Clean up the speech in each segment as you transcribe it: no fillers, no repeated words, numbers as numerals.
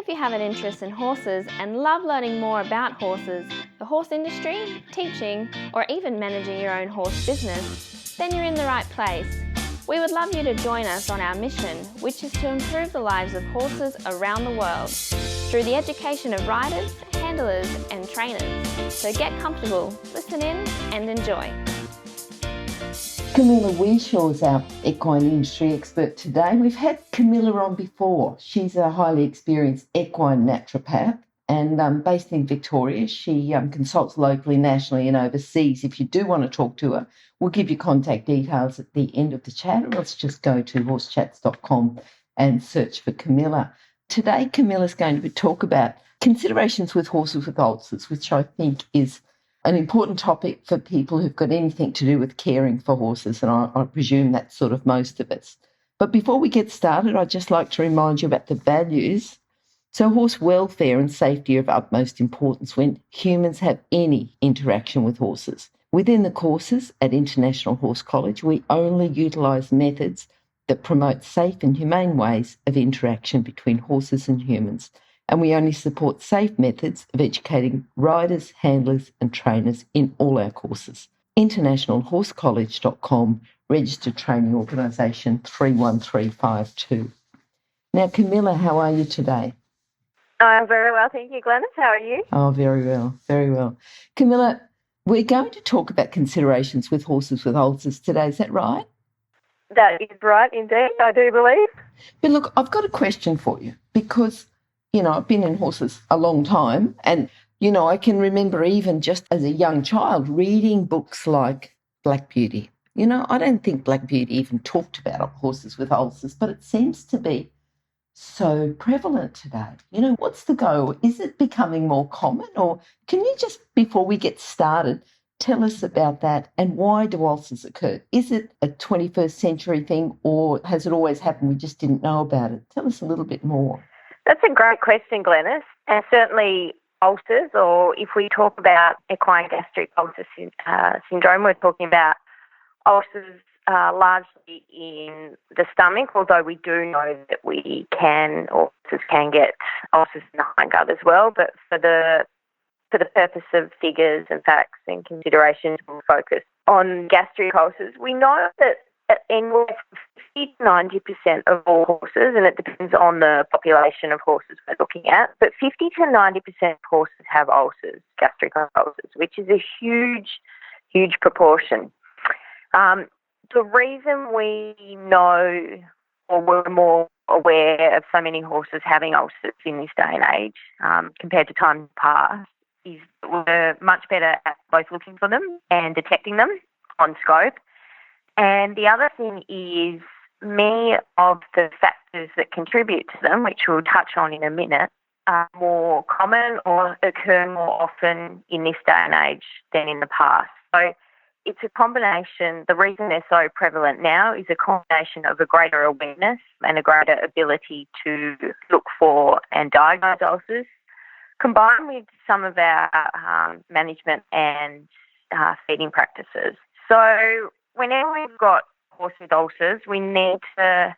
If you have an interest in horses and love learning more about horses, the horse industry, teaching, or even managing your own horse business, then you're in the right place. We would love you to join us on our mission, which is to improve the lives of horses around the world through the education of riders, handlers, and trainers. So get comfortable, listen in, and enjoy. Camilla Whishaw is our equine industry expert today. We've had Camilla on before. She's a highly experienced equine naturopath and based in Victoria. She consults locally, nationally and overseas. If you do want to talk to her, we'll give you contact details at the end of the chat, or else just go to horsechats.com and search for Camilla. Today, Camilla's going to talk about considerations with horses with ulcers, which I think is an important topic for people who've got anything to do with caring for horses, and I presume that's sort of most of us. But before we get started, I'd just like to remind you about the values. So horse welfare and safety are of utmost importance when humans have any interaction with horses. Within the courses at International Horse College, we only utilise methods that promote safe and humane ways of interaction between horses and humans. And we only support safe methods of educating riders, handlers and trainers in all our courses. internationalhorsecollege.com, registered training organisation 31352. Now, Camilla, how are you today? I'm very well, thank you, Glenys. How are you? Oh, very well, very well. Camilla, we're going to talk about considerations with horses with ulcers today, is that right? That is right, indeed, I do believe. But look, I've got a question for you because I've been in horses a long time and, I can remember even just as a young child reading books like Black Beauty. I don't think Black Beauty even talked about horses with ulcers, but it seems to be so prevalent today. What's the go? Is it becoming more common? Or can you just, before we get started, tell us about that and why do ulcers occur? Is it a 21st century thing or has it always happened? We just didn't know about it. Tell us a little bit more. That's a great question, Glenys. And certainly ulcers, or if we talk about equine gastric ulcer syndrome, we're talking about ulcers largely in the stomach, although we do know that horses can get ulcers in the hindgut as well. But for the purpose of figures and facts and considerations, we'll focus on gastric ulcers. We know that anywhere from 50 to 90% of all horses, and it depends on the population of horses we're looking at, but 50 to 90% of horses have ulcers, gastric ulcers, which is a huge, huge proportion. The reason we know, or we're more aware of so many horses having ulcers in this day and age compared to times past, is we're much better at both looking for them and detecting them on scope. And the other thing is many of the factors that contribute to them, which we'll touch on in a minute, are more common or occur more often in this day and age than in the past. So it's a combination. The reason they're so prevalent now is a combination of a greater awareness and a greater ability to look for and diagnose ulcers, combined with some of our management and feeding practices. So whenever we've got horses with ulcers, we need to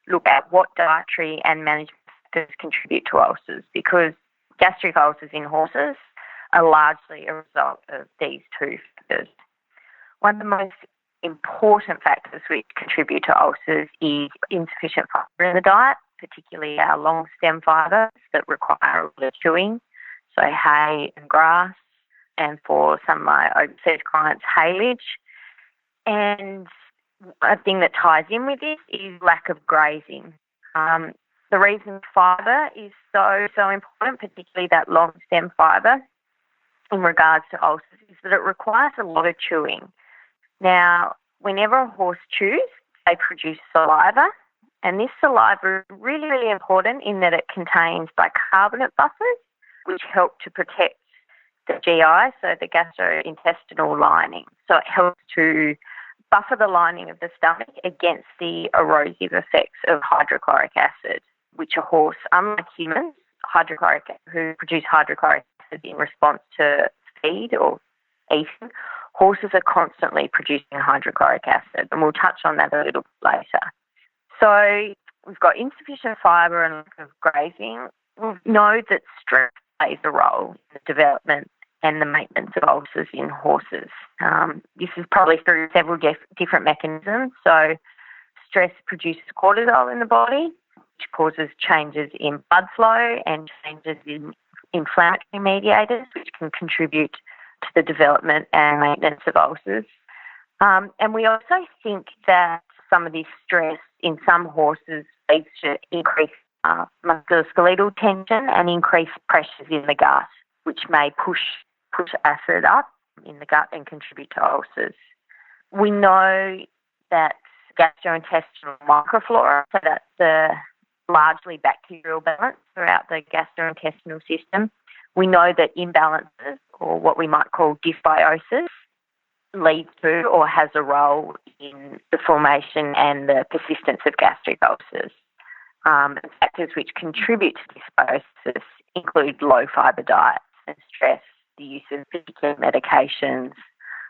look at what dietary and management factors contribute to ulcers, because gastric ulcers in horses are largely a result of these two factors. One of the most important factors which contribute to ulcers is insufficient fibre in the diet, particularly our long stem fibres that require a lot of chewing, so hay and grass, and for some of my overseas clients, haylage. And a thing that ties in with this is lack of grazing. The reason fibre is so important, particularly that long stem fibre, in regards to ulcers, is that it requires a lot of chewing. Now, whenever a horse chews, they produce saliva, and this saliva is really, really important in that it contains bicarbonate buffers, which help to protect the GI, so the gastrointestinal lining. So it helps to buffer the lining of the stomach against the erosive effects of hydrochloric acid, which a horse, unlike humans, who produce hydrochloric acid in response to feed or eating, horses are constantly producing hydrochloric acid, and we'll touch on that a little bit later. So we've got insufficient fibre and lack of grazing, we know that stress plays a role in the development and the maintenance of ulcers in horses. This is probably through several different mechanisms. So stress produces cortisol in the body, which causes changes in blood flow and changes in inflammatory mediators, which can contribute to the development and maintenance of ulcers. And we also think that some of this stress in some horses leads to increased musculoskeletal tension and increased pressures in the gut, which may push acid up in the gut and contribute to ulcers. We know that gastrointestinal microflora, so that's the largely bacterial balance throughout the gastrointestinal system. We know that imbalances, or what we might call dysbiosis, leads to or has a role in the formation and the persistence of gastric ulcers. Factors which contribute to dysbiosis include low fibre diets and stress, the use of particular medications,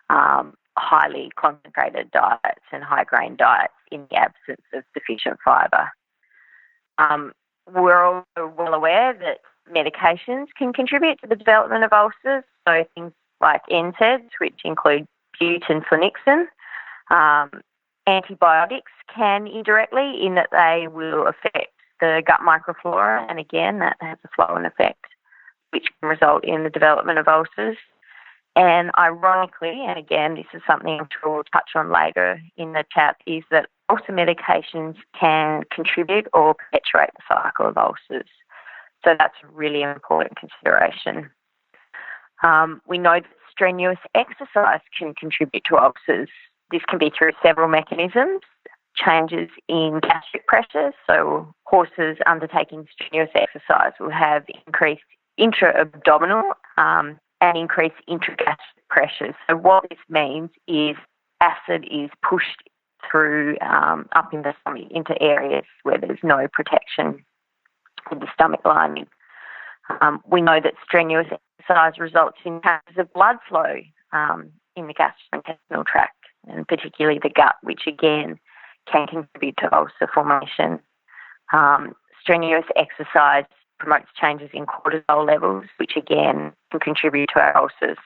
highly concentrated diets and high-grain diets in the absence of sufficient fibre. We're also well aware that medications can contribute to the development of ulcers, so things like NSAIDs, which include bute and flunixin. Antibiotics can indirectly, in that they will affect the gut microflora, and again, that has a flow-on effect, which can result in the development of ulcers. And ironically, and again, this is something I'm sure we'll touch on later in the chat, is that ulcer medications can contribute or perpetuate the cycle of ulcers. So that's a really important consideration. We know that strenuous exercise can contribute to ulcers. This can be through several mechanisms. Changes in gastric pressures, so horses undertaking strenuous exercise will have increased intra-abdominal and increased intragastric pressures. So what this means is acid is pushed through up in the stomach into areas where there's no protection in the stomach lining. We know that strenuous exercise results in changes of blood flow in the gastrointestinal tract, and particularly the gut, which again can contribute to ulcer formation. Strenuous exercise promotes changes in cortisol levels, which again can contribute to our ulcers.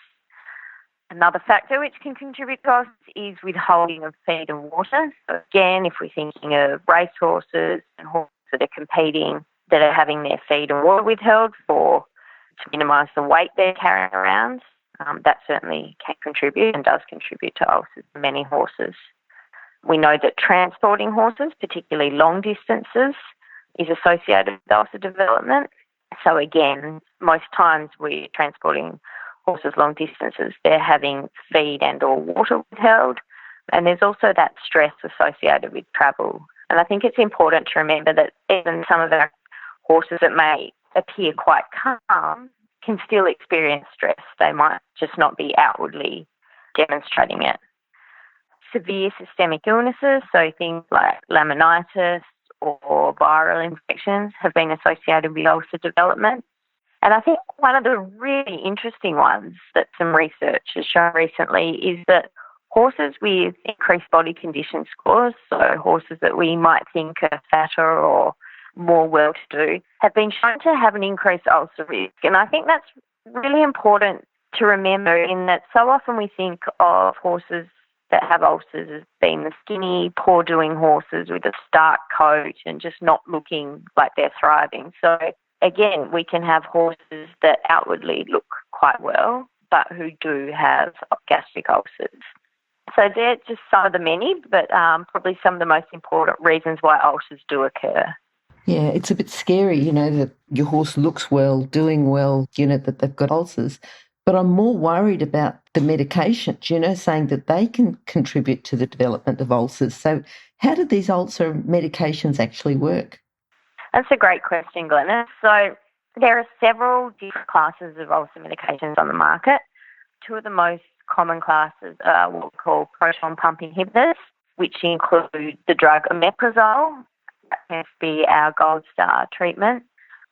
Another factor which can contribute to ulcers is withholding of feed and water. So again, if we're thinking of racehorses and horses that are competing, that are having their feed and water withheld to minimise the weight they're carrying around, that certainly can contribute and does contribute to ulcers in many horses. We know that transporting horses, particularly long distances, is associated with ulcer development. So again, most times we're transporting horses long distances, they're having feed and or water withheld. And there's also that stress associated with travel. And I think it's important to remember that even some of our horses that may appear quite calm can still experience stress. They might just not be outwardly demonstrating it. Severe systemic illnesses, so things like laminitis or viral infections, have been associated with ulcer development. And I think one of the really interesting ones that some research has shown recently is that horses with increased body condition scores, so horses that we might think are fatter or more well-to-do, have been shown to have an increased ulcer risk. And I think that's really important to remember, in that so often we think of horses that have ulcers as being the skinny, poor-doing horses with a stark coat and just not looking like they're thriving. So again, we can have horses that outwardly look quite well, but who do have gastric ulcers. So they're just some of the many, but probably some of the most important reasons why ulcers do occur. Yeah, it's a bit scary, that your horse looks well, doing well, that they've got ulcers. But I'm more worried about the medications, saying that they can contribute to the development of ulcers. So how do these ulcer medications actually work? That's a great question, Glenys. So there are several different classes of ulcer medications on the market. Two of the most common classes are what we call proton pump inhibitors, which include the drug omeprazole. That tends to be our gold star treatment.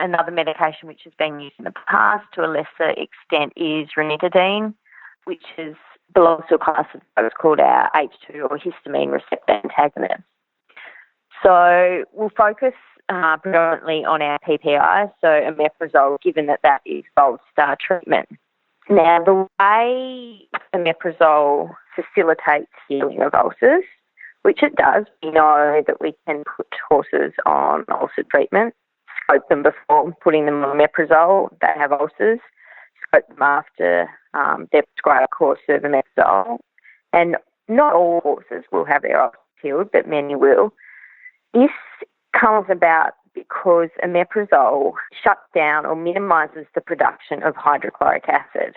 Another medication which has been used in the past to a lesser extent is ranitidine, which belongs to a class of what's called our H2 or histamine receptor antagonists. So we'll focus predominantly on our PPI, so omeprazole, given that that is gold star treatment. Now, the way omeprazole facilitates healing of ulcers, which it does, we know that we can put horses on ulcer treatment, scope them before putting them on omeprazole, they have ulcers, scope them after they're prescribed a course of omeprazole. And not all horses will have their ulcers healed, but many will. This comes about because omeprazole shuts down or minimises the production of hydrochloric acid.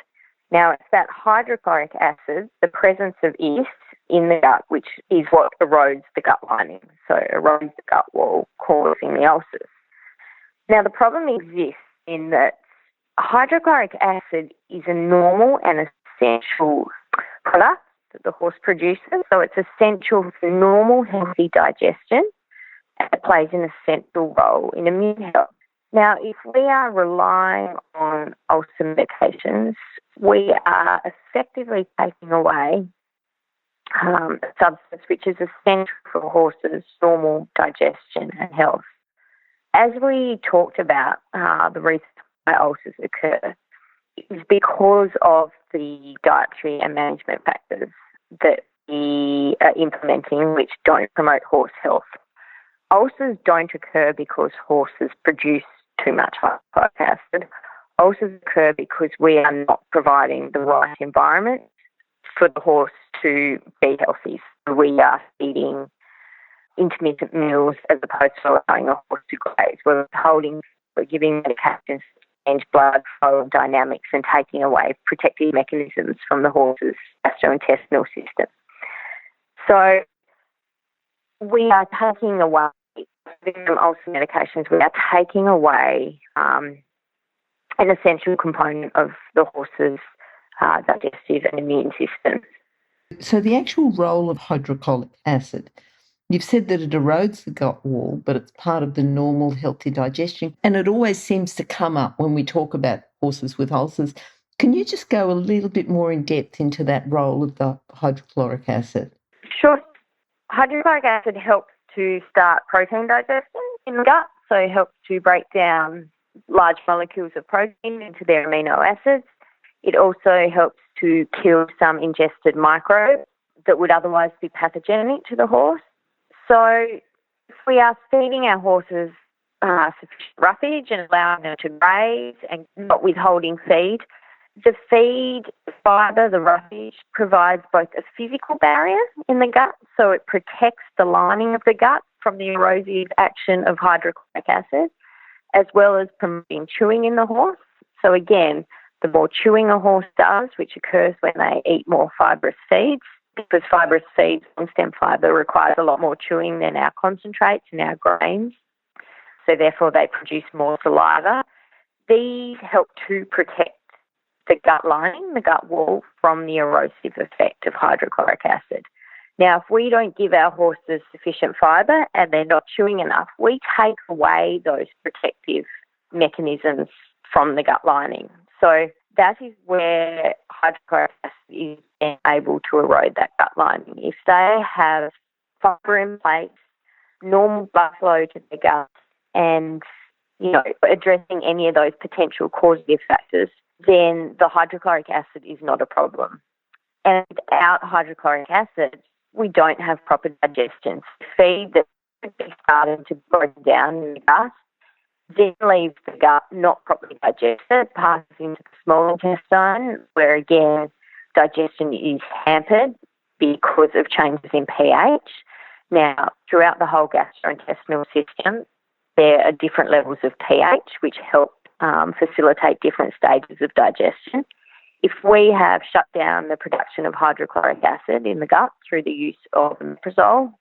Now, it's that hydrochloric acid, the presence of yeast in the gut, which is what erodes the gut lining, so erodes the gut wall, causing the ulcers. Now, the problem exists in that hydrochloric acid is a normal and essential product that the horse produces, so it's essential for normal, healthy digestion. It plays an essential role in immune health. Now, if we are relying on ulcer medications, we are effectively taking away a substance which is essential for horses' normal digestion and health. As we talked about, the reason why ulcers occur is because of the dietary and management factors that we are implementing which don't promote horse health. Ulcers don't occur because horses produce too much hydrochloric acid. Ulcers occur because we are not providing the right environment for the horse to be healthy. So we are feeding intermittent meals as opposed to allowing a horse to graze. We're giving medications to change blood flow dynamics and taking away protective mechanisms from the horse's gastrointestinal system. So we are taking away from ulcer medications, we are taking away an essential component of the horse's digestive and immune system. So the actual role of hydrochloric acid, you've said that it erodes the gut wall, but it's part of the normal healthy digestion, and it always seems to come up when we talk about horses with ulcers. Can you just go a little bit more in depth into that role of the hydrochloric acid? Sure. Hydrochloric acid helps to start protein digestion in the gut, so it helps to break down large molecules of protein into their amino acids. It also helps to kill some ingested microbes that would otherwise be pathogenic to the horse. So if we are feeding our horses sufficient roughage and allowing them to graze and not withholding feed, the feed, the fibre, the roughage provides both a physical barrier in the gut, so it protects the lining of the gut from the erosive action of hydrochloric acid, as well as promoting chewing in the horse. So again, the more chewing a horse does, which occurs when they eat more fibrous feeds, because fibrous feeds on stem fibre requires a lot more chewing than our concentrates and our grains, so therefore they produce more saliva. These help to protect the gut lining, the gut wall, from the erosive effect of hydrochloric acid. Now, if we don't give our horses sufficient fibre and they're not chewing enough, we take away those protective mechanisms from the gut lining. So that is where hydrochloric acid is able to erode that gut lining. If they have fibre in place, normal blood flow to the gut, and addressing any of those potential causative factors, then the hydrochloric acid is not a problem. And without hydrochloric acid, we don't have proper digestion. Feed that could be starting to break down in the gut, then leaves the gut not properly digested, passes into the small intestine, where again digestion is hampered because of changes in pH. Now, throughout the whole gastrointestinal system, there are different levels of pH which help facilitate different stages of digestion. If we have shut down the production of hydrochloric acid in the gut through the use of omeprazole,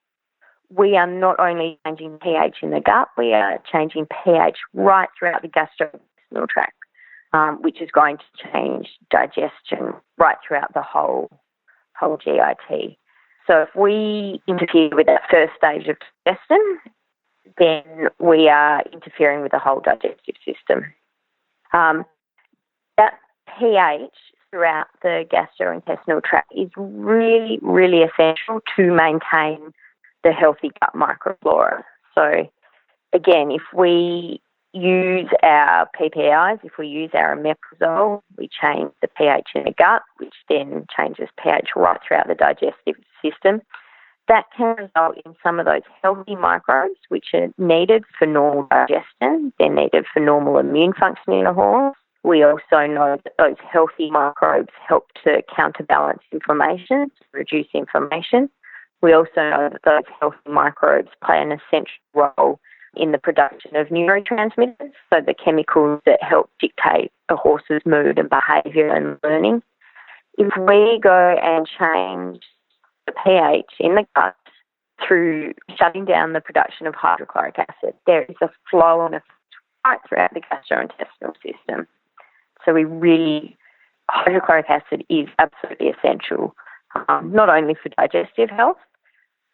we are not only changing pH in the gut, we are changing pH right throughout the gastrointestinal tract, which is going to change digestion right throughout the whole GIT. So if we interfere with that first stage of digestion, then we are interfering with the whole digestive system. That pH throughout the gastrointestinal tract is really, really essential to maintain the healthy gut microflora. So again, if we use our PPIs, if we use our omeprazole, we change the pH in the gut, which then changes pH right throughout the digestive system. That can result in some of those healthy microbes which are needed for normal digestion. They're needed for normal immune function in a horse. We also know that those healthy microbes help to counterbalance inflammation, reduce inflammation. We also know that those healthy microbes play an essential role in the production of neurotransmitters, so the chemicals that help dictate a horse's mood and behaviour and learning. If we go and change the pH in the gut through shutting down the production of hydrochloric acid, there is a flow and effect right throughout the gastrointestinal system. So hydrochloric acid is absolutely essential, not only for digestive health,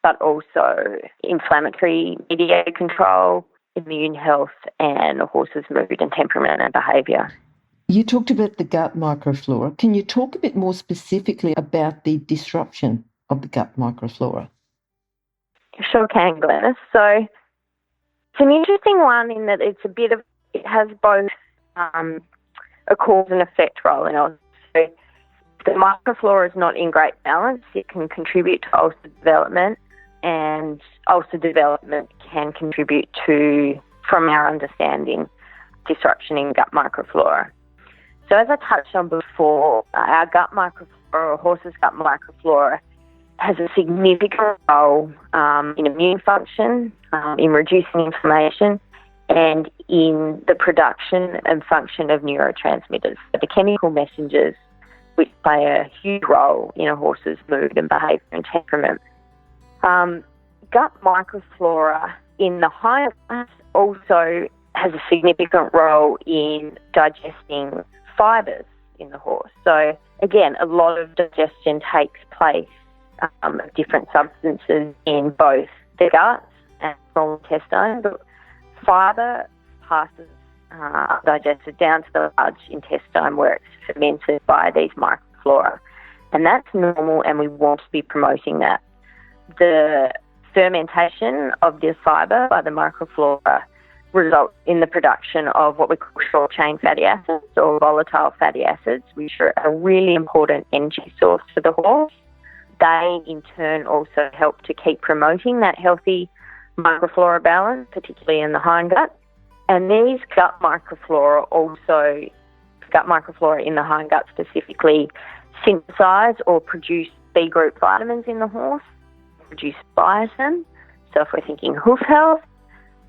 but also inflammatory mediated control, immune health, and a horse's mood and temperament and behaviour. You talked about the gut microflora. Can you talk a bit more specifically about the disruption of the gut microflora? Sure can, Glenys. So it's an interesting one in that it has both a cause and effect role in ulcers. So if the microflora is not in great balance, it can contribute to ulcer development, and ulcer development can contribute to, from our understanding, disruption in gut microflora. So as I touched on before, our gut microflora, or a horse's gut microflora, has a significant role in immune function, in reducing inflammation, and in the production and function of neurotransmitters, the chemical messengers which play a huge role in a horse's mood and behaviour and temperament. Gut microflora in the hindgut also has a significant role in digesting fibres in the horse. So again, a lot of digestion takes place of different substances in both the gut and small intestine, but fibre passes digested down to the large intestine where it's fermented by these microflora. And that's normal, and we want to be promoting that. The fermentation of this fibre by the microflora results in the production of what we call short-chain fatty acids or volatile fatty acids, which are a really important energy source for the horse. They, in turn, also help to keep promoting that healthy microflora balance, particularly in the hindgut. And these gut microflora in the hindgut specifically, synthesize or produce B group vitamins in the horse, produce biotin, so if we're thinking hoof health,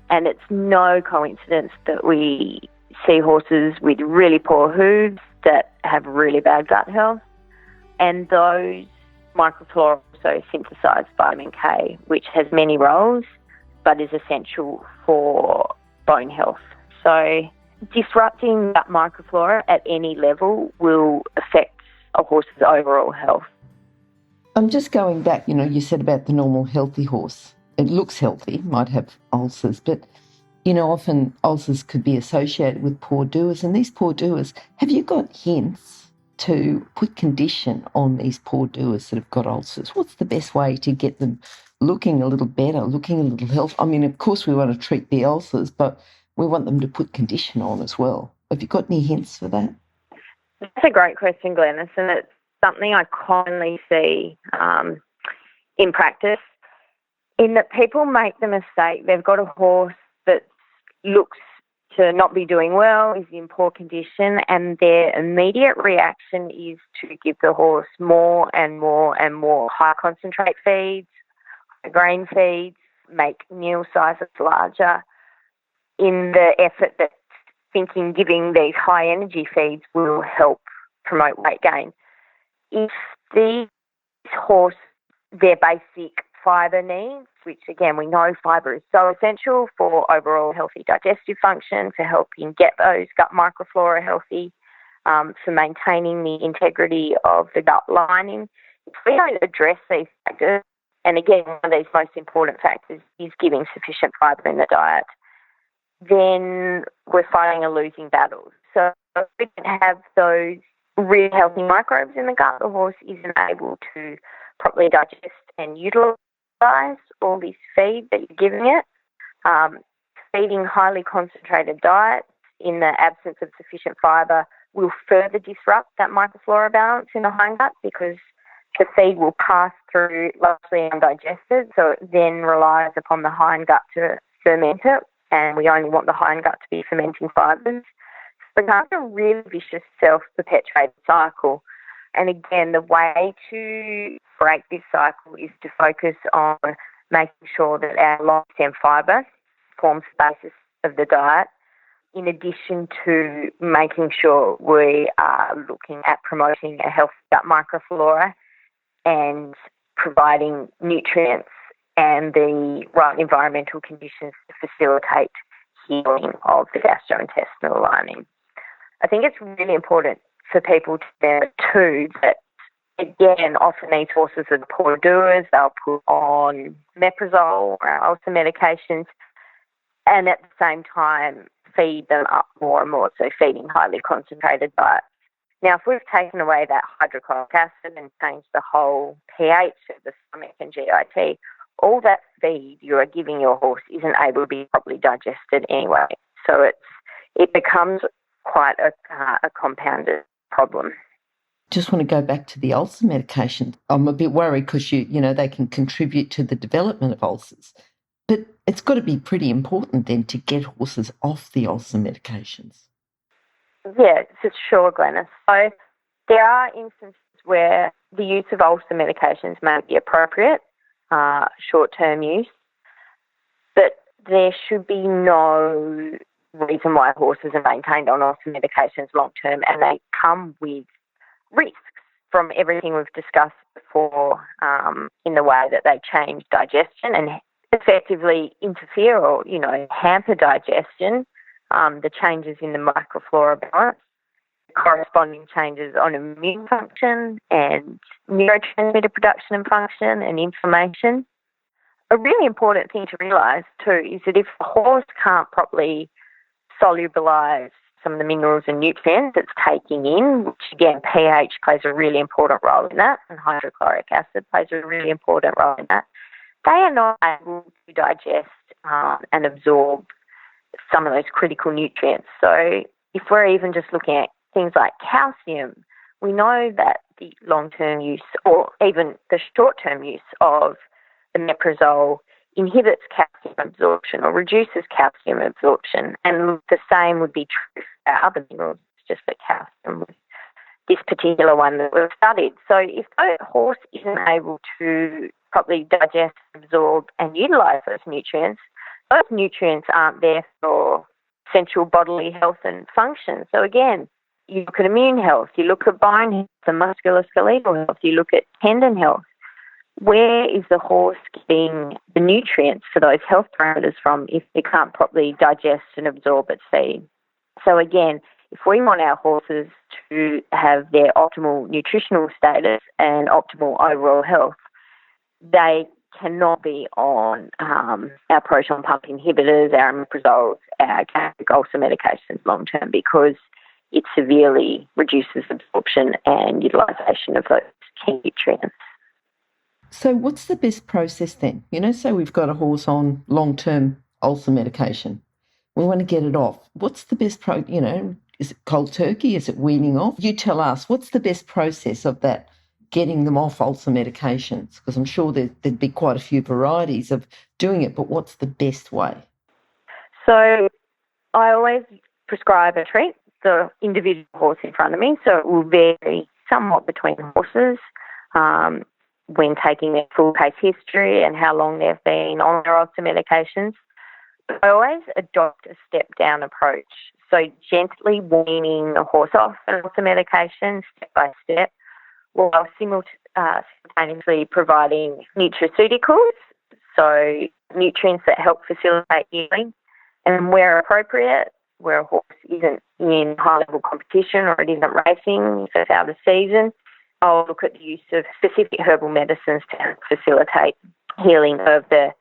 and it's no coincidence that we see horses with really poor hooves that have really bad gut health, and those microflora also synthesize vitamin K, which has many roles, but is essential for bone health. So disrupting gut microflora at any level will affect a horse's overall health. I'm just going back, you said about the normal healthy horse. It looks healthy, might have ulcers, but, often ulcers could be associated with poor doers. And these poor doers, have you got hints to put condition on these poor doers that have got ulcers? What's the best way to get them looking a little better, looking a little healthy? I mean, of course we want to treat the ulcers, but we want them to put condition on as well. Have you got any hints for that? That's a great question, Glenys, and it's something I commonly see in practice, in that people make the mistake. They've got a horse that looks to not be doing well, is in poor condition, and their immediate reaction is to give the horse more and more and more high concentrate feeds, grain feeds, make meal sizes larger, in the effort that thinking giving these high energy feeds will help promote weight gain. If these horse, their basic fibre needs, which again we know fibre is so essential for overall healthy digestive function, for helping get those gut microflora healthy, for maintaining the integrity of the gut lining. If we don't address these factors, and again one of these most important factors is giving sufficient fibre in the diet, then we're fighting a losing battle. So if we can have those really healthy microbes in the gut, the horse isn't able to properly digest and utilise subsidize all this feed that you're giving it. Feeding highly concentrated diets in the absence of sufficient fibre will further disrupt that microflora balance in the hindgut because the feed will pass through largely undigested, so it then relies upon the hindgut to ferment it, and we only want the hindgut to be fermenting fibres. So it's a really vicious self-perpetuated cycle. And again, the way to break this cycle is to focus on making sure that our long-stem fibre forms the basis of the diet, in addition to making sure we are looking at promoting a healthy gut microflora and providing nutrients and the right environmental conditions to facilitate healing of the gastrointestinal lining. I think it's really important for people to know too that, again, often these horses are the poor doers. They'll put on meprazole or ulcer medications and at the same time feed them up more and more, so feeding highly concentrated diets. Now, if we've taken away that hydrochloric acid and changed the whole pH of the stomach and GIT, all that feed you are giving your horse isn't able to be properly digested anyway. So it becomes quite a compounded problem. Just want to go back to the ulcer medication. I'm a bit worried because they can contribute to the development of ulcers. But it's got to be pretty important then to get horses off the ulcer medications. Yeah, for sure, Glenys. So there are instances where the use of ulcer medications may be appropriate, short-term use, but there should be no reason why horses are maintained on ulcer medications long-term, and they come with risks from everything we've discussed before in the way that they change digestion and effectively interfere or, hamper digestion, the changes in the microflora balance, corresponding changes on immune function and neurotransmitter production and function and inflammation. A really important thing to realise too is that if a horse can't properly solubilise some of the minerals and nutrients it's taking in, which again pH plays a really important role in that, and hydrochloric acid plays a really important role in that, they are not able to digest and absorb some of those critical nutrients. So if we're even just looking at things like calcium, we know that the long-term use or even the short-term use of the meprazole inhibits calcium absorption or reduces calcium absorption. And the same would be true for other minerals, just for calcium with this particular one that we've studied. So if a horse isn't able to properly digest, absorb and utilise those nutrients aren't there for essential bodily health and function. So again, you look at immune health, you look at bone health and musculoskeletal health, you look at tendon health. Where is the horse getting the nutrients for those health parameters from if they can't properly digest and absorb its feed? So again, if we want our horses to have their optimal nutritional status and optimal overall health, they cannot be on our proton pump inhibitors, our meprazoles, our gastric ulcer medications long term, because it severely reduces absorption and utilisation of those key nutrients. So what's the best process then? Say we've got a horse on long-term ulcer medication. We want to get it off. What's the best is it cold turkey? Is it weaning off? You tell us, what's the best process of that, getting them off ulcer medications? Because I'm sure there'd be quite a few varieties of doing it, but what's the best way? So I always prescribe a treat, the individual horse in front of me, so it will vary somewhat between horses when taking their full case history and how long they've been on their ulcer medications. I always adopt a step-down approach, so gently weaning a horse off an ulcer medication step by step, while simultaneously providing nutraceuticals, so nutrients that help facilitate healing, and where appropriate, where a horse isn't in high-level competition or it isn't racing, if it's out of season, I'll look at the use of specific herbal medicines to help facilitate healing of the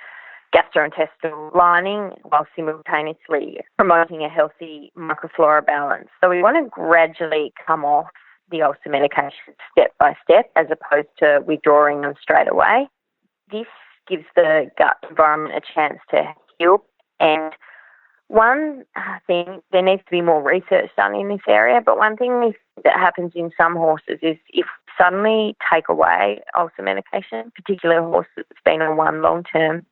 gastrointestinal lining while simultaneously promoting a healthy microflora balance. So we want to gradually come off the ulcer medication step by step as opposed to withdrawing them straight away. This gives the gut environment a chance to heal. And one thing, there needs to be more research done in this area, but one thing that happens in some horses is if suddenly take away ulcer medication, particularly a horse that's been on one long term,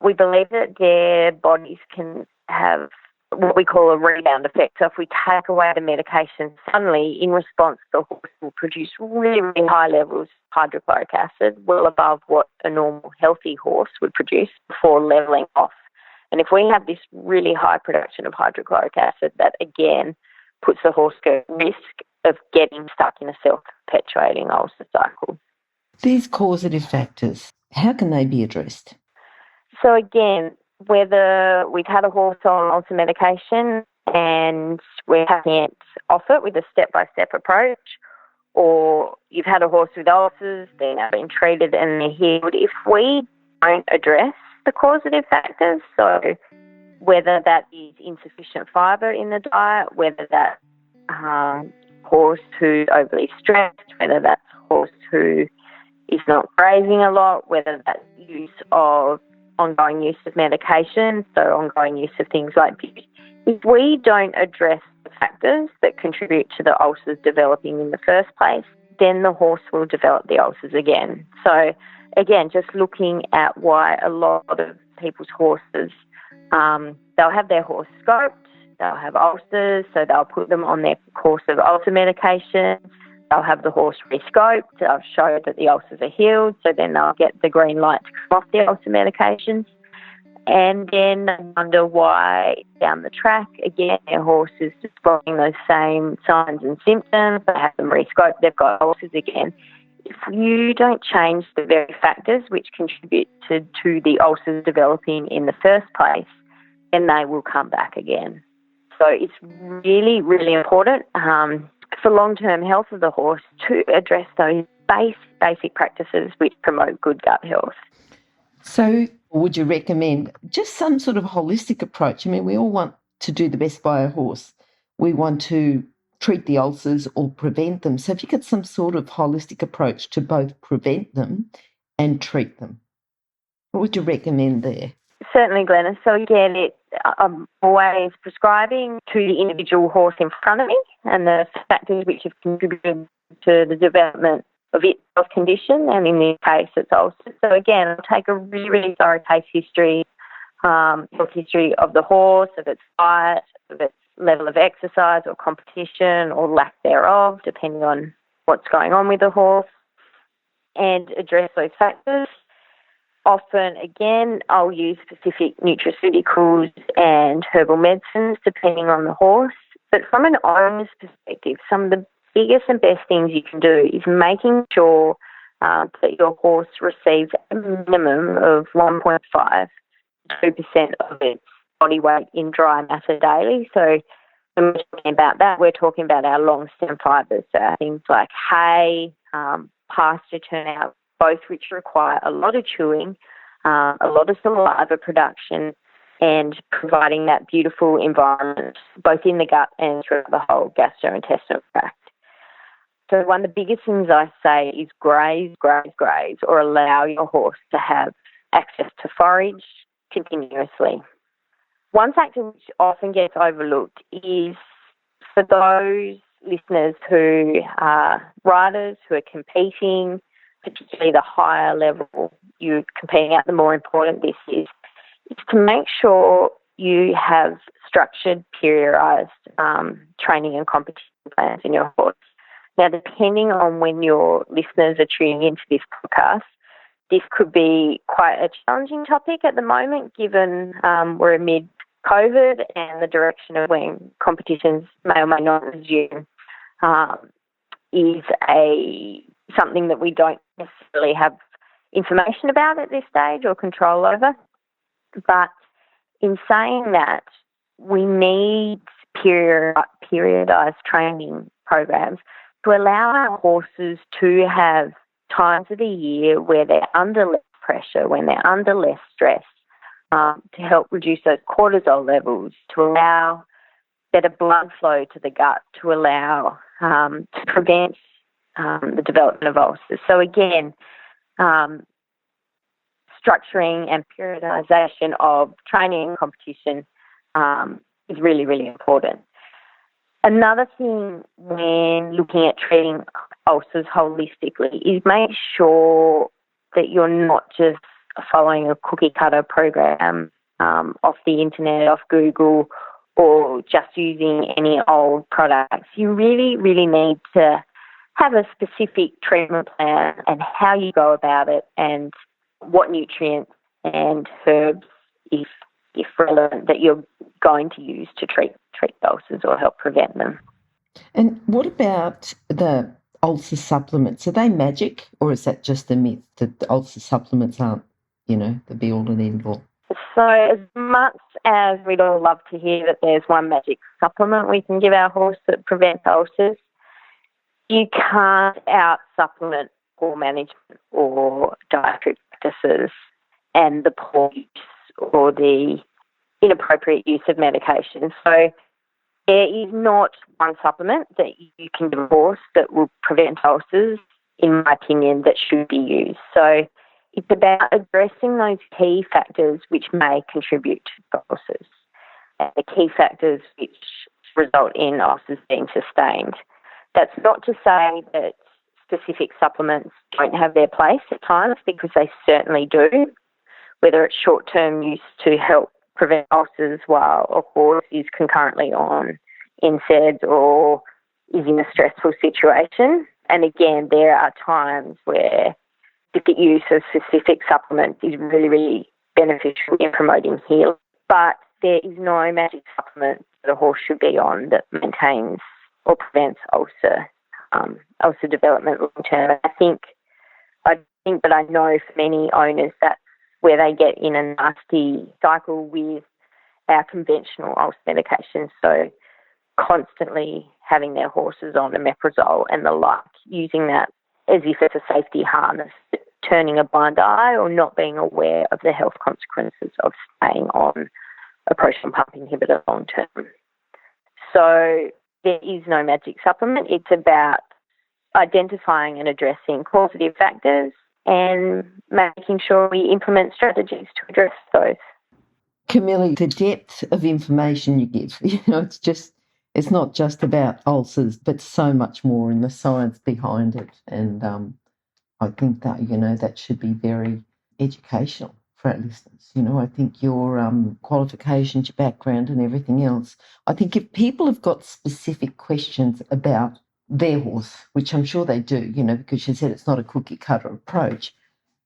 we believe that their bodies can have what we call a rebound effect. So if we take away the medication, suddenly in response the horse will produce really, really high levels of hydrochloric acid, well above what a normal healthy horse would produce before levelling off. And if we have this really high production of hydrochloric acid, that again puts the horse at risk of getting stuck in a self-perpetuating ulcer cycle. These causative factors, how can they be addressed? So again, whether we've had a horse on ulcer medication and we're taking it off it with a step-by-step approach, or you've had a horse with ulcers, they're now being treated and they're healed, if we don't address the causative factors, so whether that is insufficient fibre in the diet, whether that's horse who's overly stressed, whether that's horse who is not grazing a lot, whether that's ongoing use of medication, so ongoing use of things like bute. If we don't address the factors that contribute to the ulcers developing in the first place, then the horse will develop the ulcers again. So again, just looking at why a lot of people's horses, they'll have their horse scoped, they'll have ulcers, so they'll put them on their course of ulcer medication, they'll have the horse re-scoped, they'll show that the ulcers are healed, so then they'll get the green light to come off the ulcer medications. And then wonder why down the track, again, their horse is displaying those same signs and symptoms, they have them re-scoped, they've got ulcers again. If you don't change the very factors which contribute to the ulcers developing in the first place, then they will come back again. So it's really, really important for long-term health of the horse to address those basic practices which promote good gut health. So would you recommend just some sort of holistic approach? I mean, we all want to do the best by our horse. We want to treat the ulcers or prevent them. So if you get some sort of holistic approach to both prevent them and treat them, what would you recommend there? Certainly, Glenys. So again, I'm always prescribing to the individual horse in front of me and the factors which have contributed to the development of its health condition, and in this case, it's ulcers. So again, I'll take a really, really thorough case history, health history of the horse, of its diet, of its level of exercise or competition or lack thereof, depending on what's going on with the horse, and address those factors. Often, again, I'll use specific nutraceuticals and herbal medicines depending on the horse. But from an owner's perspective, some of the biggest and best things you can do is making sure that your horse receives a minimum of 1.5 to 2% of its body weight in dry matter daily. So when we're talking about that, we're talking about our long stem fibres, so things like hay, pasture turnout, both which require a lot of chewing, a lot of saliva production, and providing that beautiful environment both in the gut and throughout the whole gastrointestinal tract. So one of the biggest things I say is graze, or allow your horse to have access to forage continuously. One factor which often gets overlooked is for those listeners who are riders, who are competing, particularly the higher level you're competing at, the more important this is to make sure you have structured, periodised training and competition plans in your horse. Now, depending on when your listeners are tuning into this podcast, this could be quite a challenging topic at the moment, given we're amid COVID and the direction of when competitions may or may not resume is something that we don't necessarily have information about at this stage or control over. But in saying that, we need periodised training programs to allow our horses to have times of the year where they're under less pressure, when they're under less stress, to help reduce those cortisol levels, to allow better blood flow to the gut, to allow to prevent the development of ulcers. So again, structuring and periodisation of training and competition is really, really important. Another thing when looking at treating ulcers holistically is make sure that you're not just following a cookie cutter program off the internet, off Google, or just using any old products. You really, really need to have a specific treatment plan and how you go about it and what nutrients and herbs, if relevant, that you're going to use to treat ulcers or help prevent them. And what about the ulcer supplements? Are they magic, or is that just a myth that the ulcer supplements aren't, the be-all and end-all? So as much as we'd all love to hear that there's one magic supplement we can give our horse that prevents ulcers, you can't out-supplement poor management or dietary practices and the poor use or the inappropriate use of medication. So there is not one supplement that you can give a horse that will prevent ulcers, in my opinion, that should be used. So it's about addressing those key factors which may contribute to ulcers, and the key factors which result in ulcers being sustained. That's not to say that specific supplements don't have their place at times, because they certainly do, whether it's short-term use to help prevent ulcers while a horse is concurrently on NSAIDs or is in a stressful situation. And again, there are times where the use of specific supplements is really, really beneficial in promoting healing. But there is no magic supplement that a horse should be on that maintains or prevents ulcer development long term. I think, but I know for many owners that's where they get in a nasty cycle with our conventional ulcer medications. So constantly having their horses on omeprazole and the like, using that as if it's a safety harness, turning a blind eye or not being aware of the health consequences of staying on a proton pump inhibitor long term. So there is no magic supplement. It's about identifying and addressing causative factors and making sure we implement strategies to address those. Camilla, the depth of information you give, it's not just about ulcers, but so much more in the science behind it. And I think that, that should be very educational for our listeners. I think your qualifications, your background and everything else, I think if people have got specific questions about their horse, which I'm sure they do, because you said it's not a cookie cutter approach,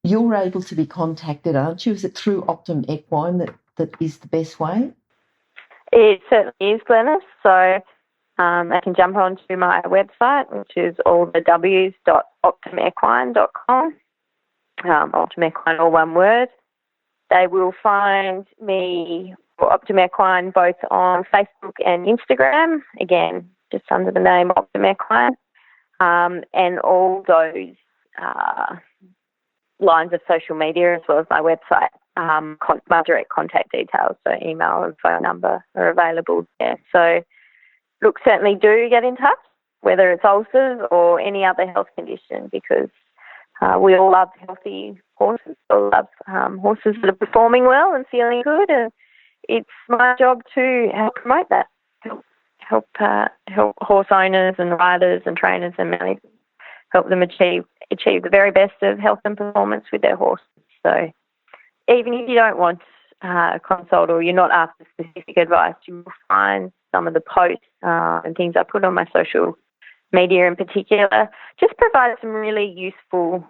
you're able to be contacted, aren't you? Is it through Optum Equine that is the best way? It certainly is, Glenys. So I can jump onto my website, which is allthews.optumequine.com. Optum Equine, all one word. They will find me or Optum Equine both on Facebook and Instagram, again, just under the name Optum Equine, and all those lines of social media as well as my website. My direct contact details, so email and phone number are available there. So, look, certainly do get in touch, whether it's ulcers or any other health condition, because we all love healthy horses. We all love horses that are performing well and feeling good, and it's my job to help promote that, help horse owners and riders and trainers and managers, help them achieve the very best of health and performance with their horses. So even if you don't want a consult or you're not after specific advice, you will find some of the posts and things I put on my social media in particular just provide some really useful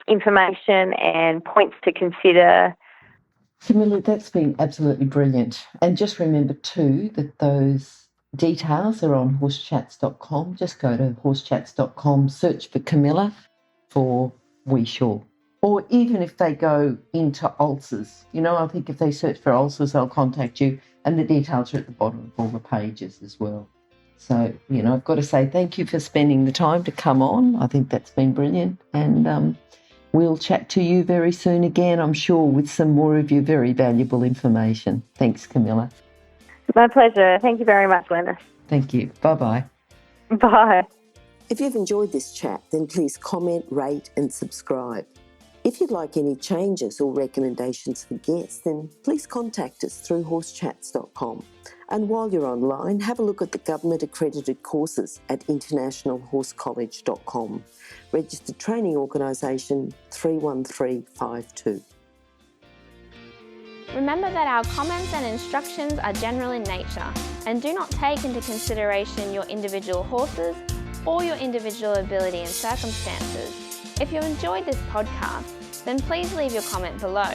information and points to consider. Camilla, that's been absolutely brilliant. And just remember too that those details are on horsechats.com. Just go to horsechats.com, search for Camilla for Whishaw. Or even if they go into ulcers, I think if they search for ulcers, they'll contact you, and the details are at the bottom of all the pages as well. So, I've got to say thank you for spending the time to come on. I think that's been brilliant. And we'll chat to you very soon again, I'm sure, with some more of your very valuable information. Thanks, Camilla. My pleasure. Thank you very much, Glenys. Thank you. Bye-bye. Bye. If you've enjoyed this chat, then please comment, rate and subscribe. If you'd like any changes or recommendations for guests, then please contact us through horsechats.com. And while you're online, have a look at the government-accredited courses at internationalhorsecollege.com. Registered Training Organisation 31352. Remember that our comments and instructions are general in nature and do not take into consideration your individual horses or your individual ability and circumstances. If you enjoyed this podcast, then please leave your comment below.